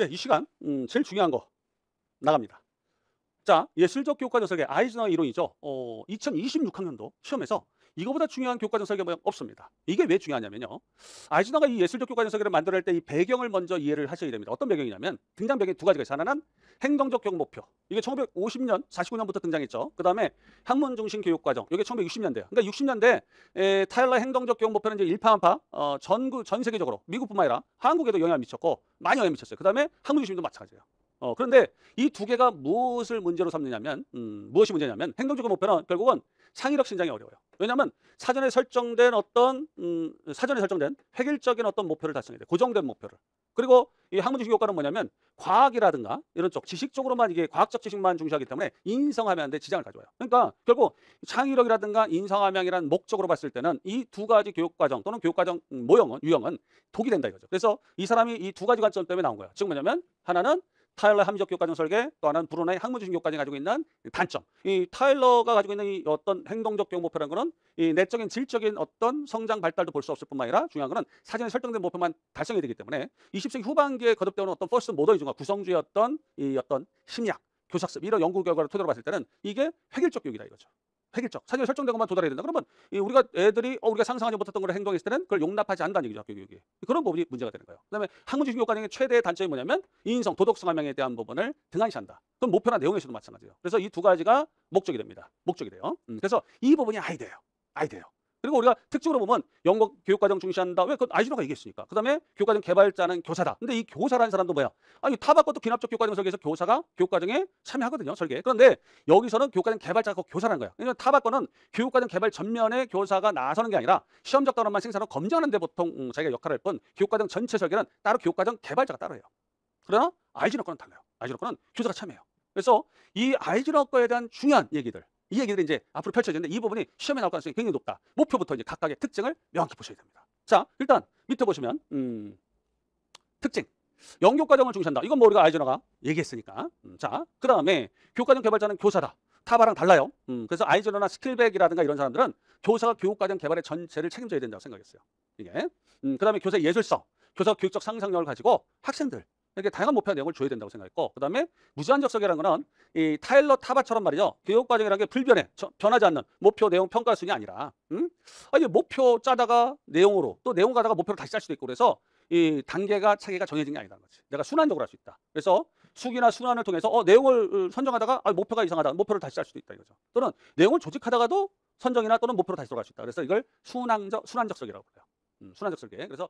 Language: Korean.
네, 이 시간 제일 중요한 거 나갑니다. 자, 예술적 교과서 설계 아이즈너 이론이죠. 2026학년도 시험에서 이거보다 중요한 교과서 설계 모형 없습니다. 이게 왜 중요하냐면요. 아이즈너가 이 예술적 교과서 설계를 만들어낼 때 이 배경을 먼저 이해를 하셔야 됩니다. 어떤 배경이냐면 등장 배경이 두 가지가 있어요. 하나는 행동적 교육 목표. 이게 1950년, 49년부터 등장했죠. 그다음에 학문 중심 교육 과정. 이게 1960년대예요. 그러니까 60년대 타일러 행동적 교육 목표는 이제 일파만파 전 세계적으로 미국뿐만 아니라 한국에도 영향을 미쳤고 많이 영향을 미쳤어요. 그다음에 학문 중심도 마찬가지예요. 그런데 이 두 개가 무엇을 문제로 삼느냐면 무엇이 문제냐면 행동적 목표는 결국은 창의력 신장이 어려워요. 왜냐하면 사전에 설정된 획일적인 어떤 목표를 달성해야 돼. 고정된 목표를. 그리고 이 학문중심 교과는 뭐냐면 과학이라든가 이런 쪽 지식 쪽으로만 이게 과학적 지식만 중시하기 때문에 인성함양에 지장을 가져와요. 그러니까 결국 창의력이라든가 인성함양이라는 목적으로 봤을 때는 이 두 가지 교육과정 또는 교육과정 모형은 유형은 독이 된다 이거죠. 그래서 이 사람이 이 두 가지 관점 때문에 나온 거예요. 즉 뭐냐면 하나는 타일러 함의적 교육과정 설계, 또 하나는 브루너의 학문중심 교육과정이 가지고 있는 단점. 이 타일러가 가지고 있는 이 어떤 행동적 교육 목표라는 거는 이 내적인 질적인 어떤 성장 발달도 볼 수 없을 뿐만 아니라 중요한 거는 사전에 설정된 목표만 달성이 되기 때문에 20세기 후반기에 거듭되는 어떤 퍼스트 모더니즘과 구성주의 이 어떤 심리학, 교사습 이런 연구 결과를 토대로 봤을 때는 이게 획일적 교육이다 이거죠. 획일적. 사전에 설정된 것만 도달해야 된다. 그러면 우리가 애들이 우리가 상상하지 못했던 걸 행동했을 때는 그걸 용납하지 않는다는 얘기죠. 교육이. 그런 부분이 문제가 되는 거예요. 그다음에 학문중심 교육과정의 최대의 단점이 뭐냐면 인성, 도덕성 함양에 대한 부분을 등한시한다. 그럼 목표나 내용에서도 마찬가지예요. 그래서 이 두 가지가 목적이 됩니다. 목적이 돼요. 그래서 이 부분이 아이디어예요. 아이디어예요. 그리고 우리가 특징으로 보면 영어 교육과정 중시한다. 왜? 그건 아이즈너가 얘기했으니까. 그다음에 교육과정 개발자는 교사다. 근데 이 교사라는 사람도 뭐야? 아니 타박것도 기납적 교육과정 설계에서 교사가 교육과정에 참여하거든요. 설계. 그런데 여기서는 교육과정 개발자가 교사라는 거야. 그러니까 타박거는 교육과정 개발 전면에 교사가 나서는 게 아니라 시험적 단원만 생산하고 검증하는 데 보통 자기가 역할을 할 뿐 교육과정 전체 설계는 따로 교육과정 개발자가 따로 해요. 그러나 아이즈너 거는 달라요. 아이즈너 거는 교사가 참여해요. 그래서 이 아이즈너 거에 대한 중요한 얘기들 이 얘기들이 이제 앞으로 펼쳐지는데 이 부분이 시험에 나올 가능성이 굉장히 높다. 목표부터 이제 각각의 특징을 명확히 보셔야 됩니다. 자, 일단 밑에 보시면 특징. 영교과정을 중시한다. 이건 뭐 우리가 아이즈너가 얘기했으니까. 자, 그 다음에 교육과정 개발자는 교사다. 타바랑 달라요. 그래서 아이즈너나 스킬백이라든가 이런 사람들은 교사가 교육과정 개발의 전체를 책임져야 된다고 생각했어요. 이게. 그 다음에 교사의 예술성, 교사 교육적 상상력을 가지고 학생들 이렇게 다양한 목표와 내용을 줘야 된다고 생각했고, 그 다음에 무제한적 설계라는 거는 이 타일러 타바처럼 말이죠. 교육과정이라는 게 불변해, 변하지 않는 목표, 내용, 평가 순이 아니라, 아니 목표 짜다가 내용으로 또 내용 가다가 목표를 다시 짤 수도 있고 그래서 이 단계가 차기가 정해진 게 아니라는 거지. 내가 순환적으로 할 수 있다. 그래서 수기나 순환을 통해서 내용을 선정하다가 목표가 이상하다. 목표를 다시 짤 수도 있다 이거죠. 또는 내용을 조직하다가도 선정이나 또는 목표로 다시 돌아갈 수 있다. 그래서 이걸 순환적 설계라고 해요. 순환적 설계. 그래서